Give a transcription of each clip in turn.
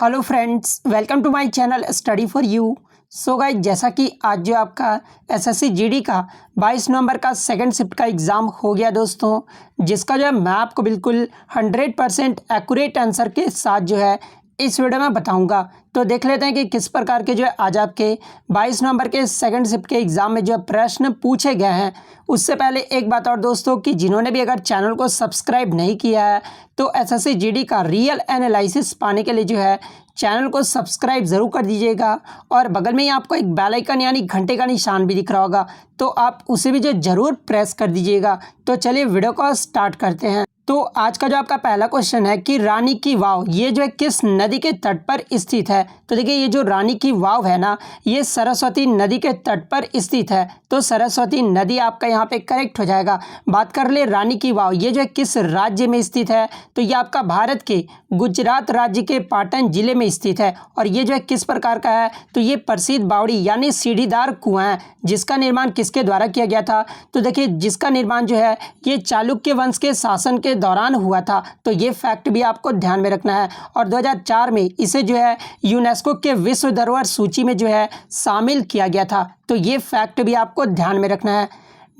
Hello friends, welcome to my channel study for you. So guys, जैसा कि आज जो आपका एसएससी जीडी का 22 नवंबर का सेकंड शिफ्ट का एग्ज़ाम हो गया दोस्तों, जिसका जो है मैं आपको बिल्कुल 100% एक्यूरेट आंसर के साथ जो है इस वीडियो में बताऊंगा। तो देख लेते हैं कि किस प्रकार के जो है आज आपके 22 नवंबर के सेकंड शिफ्ट के एग्ज़ाम में जो प्रश्न पूछे गए हैं। उससे पहले एक बात और दोस्तों, कि जिन्होंने भी अगर चैनल को सब्सक्राइब नहीं किया है तो एसएससी जीडी का रियल एनालिसिस पाने के लिए जो है चैनल को सब्सक्राइब ज़रूर कर दीजिएगा। और बगल में ही आपको एक बेल आइकन यानी घंटे का निशान भी दिख रहा होगा, तो आप उसे भी जो ज़रूर प्रेस कर दीजिएगा। तो चलिए वीडियो को स्टार्ट करते हैं। तो आज का जो आपका पहला क्वेश्चन है कि रानी की वाव ये जो है किस नदी के तट पर स्थित है। तो देखिए, ये जो रानी की वाव है ना, ये सरस्वती नदी के तट पर स्थित है। तो सरस्वती नदी आपका यहाँ पे करेक्ट हो जाएगा। बात कर ले रानी की वाव ये जो है किस राज्य में स्थित है, तो ये आपका भारत के गुजरात राज्य के पाटन जिले में स्थित है। और ये जो है किस प्रकार का है, तो ये प्रसिद्ध बावड़ी यानी सीढ़ीदार कुआं है, जिसका निर्माण किसके द्वारा किया गया था। तो देखिए, जिसका निर्माण जो है ये चालुक्य वंश के शासन के दौरान हुआ था। तो ये फैक्ट भी आपको ध्यान में रखना है। और 2004 में इसे जो है यूनेस्को के विश्व धरोहर सूची में जो है शामिल किया गया था। तो ये फैक्ट भी आपको ध्यान में रखना है।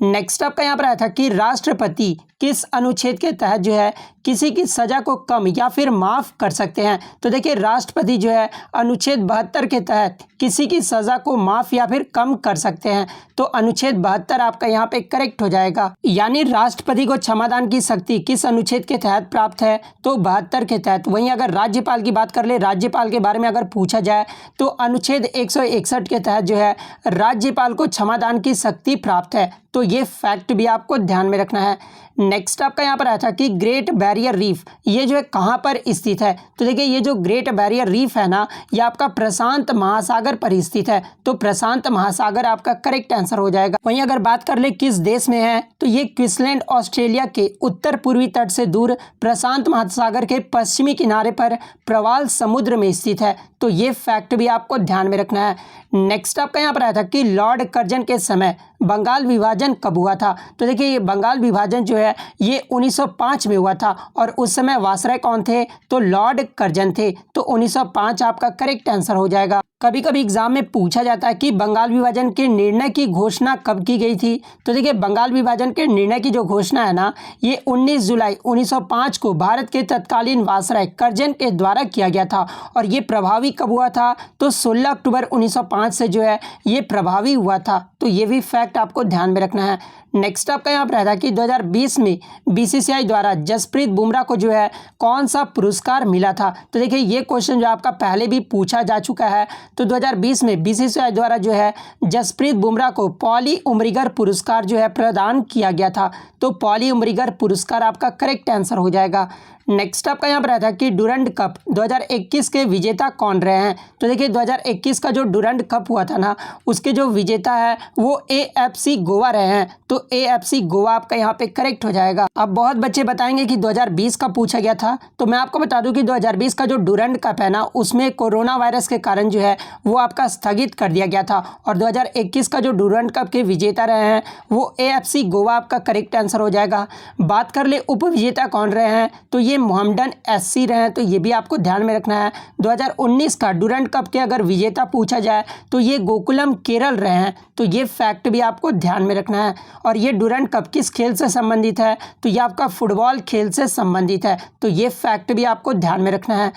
नेक्स्ट आपका यहाँ पर आया था कि राष्ट्रपति किस अनुच्छेद के तहत जो है किसी की सजा को कम या फिर माफ़ कर सकते हैं। तो देखिए, राष्ट्रपति जो है अनुच्छेद 72 के तहत किसी की सज़ा को माफ़ या फिर कम कर सकते हैं। तो अनुच्छेद 72 आपका यहाँ पे करेक्ट हो जाएगा। यानी राष्ट्रपति को क्षमादान की शक्ति किस अनुच्छेद के तहत प्राप्त है, तो 72 के तहत। वहीं अगर राज्यपाल की बात कर ले, राज्यपाल के बारे में अगर पूछा जाए तो अनुच्छेद 161 के तहत जो है राज्यपाल को क्षमादान की शक्ति प्राप्त है। तो ये फैक्ट भी आपको ध्यान में रखना है। नेक्स्ट आपका यहाँ पर आया था कि ग्रेट बैरियर रीफ ये जो है कहाँ पर स्थित है। तो देखिए, ये जो ग्रेट बैरियर रीफ है ना, ये आपका प्रशांत महासागर पर स्थित है। तो प्रशांत महासागर आपका करेक्ट आंसर हो जाएगा। वहीं अगर बात कर ले किस देश में है, तो ये क्वींसलैंड ऑस्ट्रेलिया के उत्तर पूर्वी तट से दूर प्रशांत महासागर के पश्चिमी किनारे पर प्रवाल समुद्र में स्थित है। तो ये फैक्ट भी आपको ध्यान में रखना है। नेक्स्ट आपका यहाँ पर आया था कि लॉर्ड कर्जन के समय बंगाल विभाजन कब हुआ था। तो देखिए, ये बंगाल विभाजन जो है ये 1905 में हुआ था। और उस समय वायसराय कौन थे, तो लॉर्ड कर्जन थे। तो 1905 आपका करेक्ट आंसर हो जाएगा। कभी कभी एग्जाम में पूछा जाता है कि बंगाल विभाजन के निर्णय की घोषणा कब की गई थी। तो देखिए, बंगाल विभाजन के निर्णय की जो घोषणा है ना, ये 19 जुलाई 1905 को भारत के तत्कालीन वायसराय कर्जन के द्वारा किया गया था। और ये प्रभावी कब हुआ था, तो 16 अक्टूबर 1905 से जो है ये प्रभावी हुआ था। तो ये भी फैक्ट आपको ध्यान में रखना है। नेक्स्ट आपका यहाँ पर था कि 2020 में बीसीसीआई द्वारा जसप्रीत बुमराह को जो है कौन सा पुरस्कार मिला था। तो देखिए, ये क्वेश्चन जो आपका पहले भी पूछा जा चुका है। तो 2020 में बीसीसीआई द्वारा जो है जसप्रीत बुमराह को पॉली उमरिगर पुरस्कार जो है प्रदान किया गया था। तो पॉली उमरिगर पुरस्कार आपका करेक्ट आंसर हो जाएगा। नेक्स्ट आपका यहाँ पर आया था कि डुरंड कप 2021 के विजेता कौन रहे हैं। तो देखिए, 2021 का जो डुरंड कप हुआ था ना, उसके जो विजेता है वो एएफसी गोवा रहे हैं। तो एएफसी गोवा आपका यहाँ पे करेक्ट हो जाएगा। अब बहुत बच्चे बताएंगे कि 2020 का पूछा गया था। तो मैं आपको बता दूं कि 2020 का जो डुरंड कप है ना, उसमें कोरोना वायरस के कारण जो है वो आपका स्थगित कर दिया गया था। और 2021 का जो डुरंड कप के विजेता रहे हैं वो एएफसी गोवा आपका करेक्ट आंसर हो जाएगा। बात कर ले उप विजेता कौन रहे हैं, तो ये मोहम्मडन एससी रहे हैं। तो ये भी आपको ध्यान में रखना है। 2019 का डुरंड कप के अगर विजेता पूछा जाए तो ये गोकुलम केरल रहे हैं। तो ये फैक्ट भी आपको ध्यान में रखना है। और ये डुरंड कप किस खेल से संबंधित है, तो ये आपका फुटबॉल खेल से संबंधित है। तो ये फैक्ट भी आपको ध्यान में रखना है।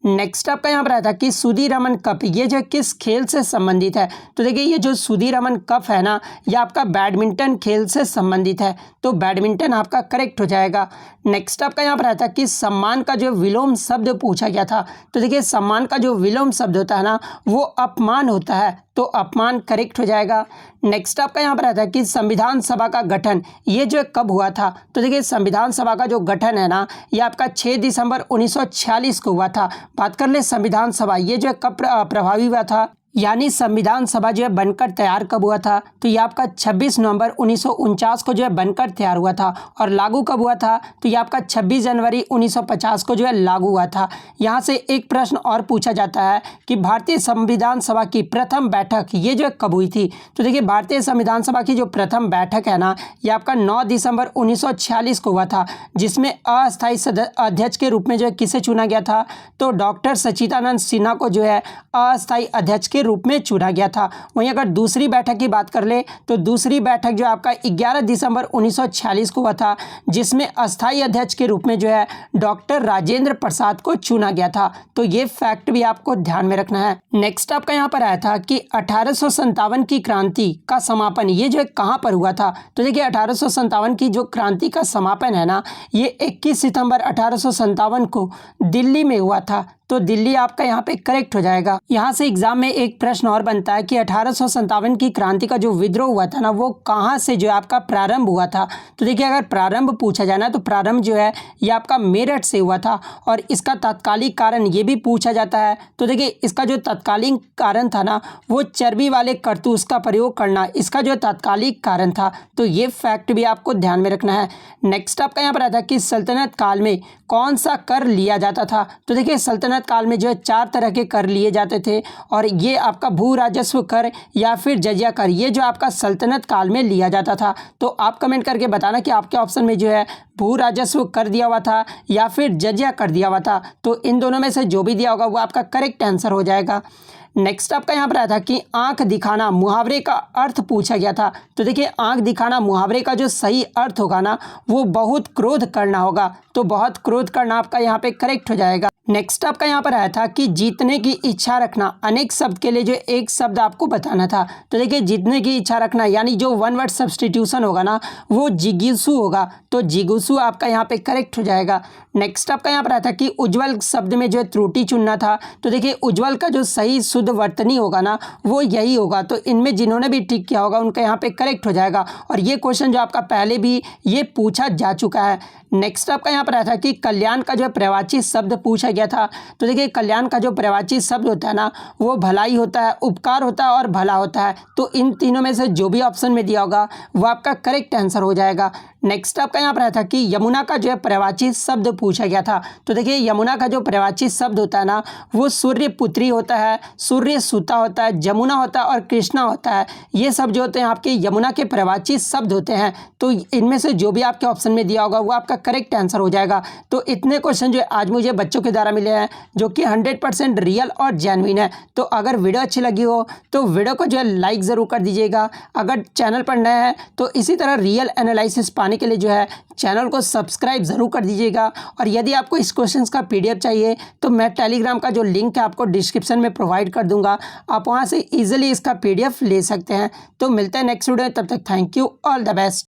नेक्स्ट आपका यहाँ पर आया था कि सुधीरमन कप ये जो किस खेल से संबंधित है। तो देखिए, ये जो सुधीरमन कप है ना, ये आपका बैडमिंटन खेल से संबंधित है। तो बैडमिंटन आपका करेक्ट हो जाएगा। नेक्स्ट आपका यहाँ पर आया था कि सम्मान का जो विलोम शब्द पूछा गया था। तो देखिए, सम्मान का जो विलोम शब्द होता है ना, वो अपमान होता है। तो अपमान करेक्ट हो जाएगा। नेक्स्ट आपका यहाँ पर आता है कि संविधान सभा का गठन ये जो कब हुआ था। तो देखिए, संविधान सभा का जो गठन है ना, ये आपका 6 दिसंबर 1946 को हुआ था। बात कर ले संविधान सभा ये जो कब प्रभावी हुआ था, यानी संविधान सभा जो है बनकर तैयार कब हुआ था? तो ये आपका 26 नवंबर 1949 को जो है बनकर तैयार हुआ था। और लागू कब हुआ था? तो ये आपका 26 जनवरी 1950 को जो है लागू हुआ था। यहाँ से एक प्रश्न और पूछा जाता है कि भारतीय संविधान सभा की प्रथम बैठक ये जो है कब हुई थी? तो देखिए, भारतीय संविधान सभा की जो प्रथम बैठक है ना, ये आपका 9 दिसंबर 1946 को हुआ था, जिसमें अस्थायी अध्यक्ष के रूप में जो है किसे चुना गया था? तो डॉक्टर सच्चिदानंद सिन्हा को जो है अस्थायी अध्यक्ष के रूप में चुना गया था। वहीं अगर दूसरी बैठक की बात कर ले तो दूसरी बैठक जो आपका 11 दिसंबर 1946 को हुआ था, जिसमें अस्थायी अध्यक्ष के रूप में जो है डॉक्टर राजेंद्र प्रसाद को चुना गया था। तो ये फैक्ट भी आपको ध्यान में रखना है। नेक्स्ट आपका यहाँ पर आया था कि 1857 की क्रांति का समापन ये जो है कहाँ पर हुआ था? तो देखिए, 1857 की जो क्रांति का समापन है ना, ये 21 सितंबर 1857 को दिल्ली में हुआ था। तो दिल्ली आपका यहाँ पे करेक्ट हो जाएगा। यहाँ से एग्जाम में एक प्रश्न और बनता है कि 1857 की क्रांति का जो विद्रोह हुआ था ना, वो कहाँ से जो है आपका प्रारंभ हुआ था? तो देखिए, अगर प्रारंभ पूछा जाए ना, तो प्रारंभ जो है ये आपका मेरठ से हुआ था। और इसका तात्कालिक कारण ये भी पूछा जाता है। तो देखिए, इसका जो तात्कालिक कारण था ना, वो चर्बी वाले कारतूस का प्रयोग करना इसका जो तात्कालिक कारण था। तो ये फैक्ट भी आपको ध्यान में रखना है। नेक्स्ट आपका यहाँ पर आता है कि सल्तनत काल में कौन सा कर लिया जाता था? तो देखिए, सल्तनत काल में जो है 4 तरह के कर लिए जाते थे, और ये आपका भू राजस्व कर या फिर जजिया कर, ये जो आपका सल्तनत काल में लिया जाता था। तो आप कमेंट करके बताना कि आपके ऑप्शन में जो है भू राजस्व कर दिया हुआ था या फिर जजिया कर दिया हुआ था। तो इन दोनों में से जो भी दिया होगा वो आपका करेक्ट आंसर हो जाएगा। नेक्स्ट आपका यहाँ पर आया था कि आंख दिखाना मुहावरे का अर्थ पूछा गया था। तो देखिए, आंख दिखाना मुहावरे का जो सही अर्थ होगा ना, वो बहुत क्रोध करना होगा। तो बहुत क्रोध करना आपका यहाँ पे करेक्ट हो जाएगा। नेक्स्ट आपका यहाँ पर आया था कि जीतने की इच्छा रखना, अनेक शब्द के लिए जो एक शब्द आपको बताना था। तो देखिए, जीतने की इच्छा रखना यानी जो वन वर्ड सब्सटीट्यूशन होगा ना, वो जिगीसु होगा। तो जिगुसु आपका यहाँ पे करेक्ट हो जाएगा। नेक्स्ट आपका यहाँ पर आया था कि उज्जवल शब्द में जो है त्रुटि चुनना था। तो देखिए, उज्जवल का जो सही शुद्ध वर्तनी होगा ना, वो यही होगा। तो इनमें जिन्होंने भी ठीक किया होगा उनका यहाँ पे करेक्ट हो जाएगा। और ये क्वेश्चन जो आपका पहले भी ये पूछा जा चुका है। नेक्स्ट आपका यहाँ पर आया था कि कल्याण का जो है प्रवाची शब्द पूछा गया था। तो देखिए, कल्याण का जो प्रवाची शब्द होता है ना, वो भलाई होता है, उपकार होता है और भला होता है। तो इन तीनों में से जो भी ऑप्शन में दिया होगा वो आपका करेक्ट आंसर हो जाएगा। नेक्स्ट आपका यहाँ पर आया था कि यमुना का जो है प्रवाची शब्द पूछा गया था। तो देखिए, यमुना का जो प्रवाची शब्द होता है ना, वो सूर्य पुत्री होता है, सूर्य सुता होता है, जमुना होता है और कृष्णा होता है। ये सब जो होते हैं आपके यमुना के प्रवाची शब्द होते हैं। तो इनमें से जो भी आपके ऑप्शन में दिया होगा वो आपका करेक्ट आंसर हो जाएगा। तो इतने क्वेश्चन जो आज मुझे बच्चों के द्वारा मिले हैं, जो कि 100% रियल और जेन्युइन है। तो अगर वीडियो अच्छी लगी हो तो वीडियो को जो है लाइक ज़रूर कर दीजिएगा। अगर चैनल पर नए हैं तो इसी तरह रियल एनालिसिस पाने के लिए जो है चैनल को सब्सक्राइब ज़रूर कर दीजिएगा। और यदि आपको इस क्वेश्चंस का PDF चाहिए तो मैं टेलीग्राम का जो लिंक है आपको डिस्क्रिप्शन में प्रोवाइड कर दूंगा, आप वहां से इजीली इसका PDF ले सकते हैं। तो मिलते हैं नेक्स्ट वीडियो में, तब तक thank you, all the best.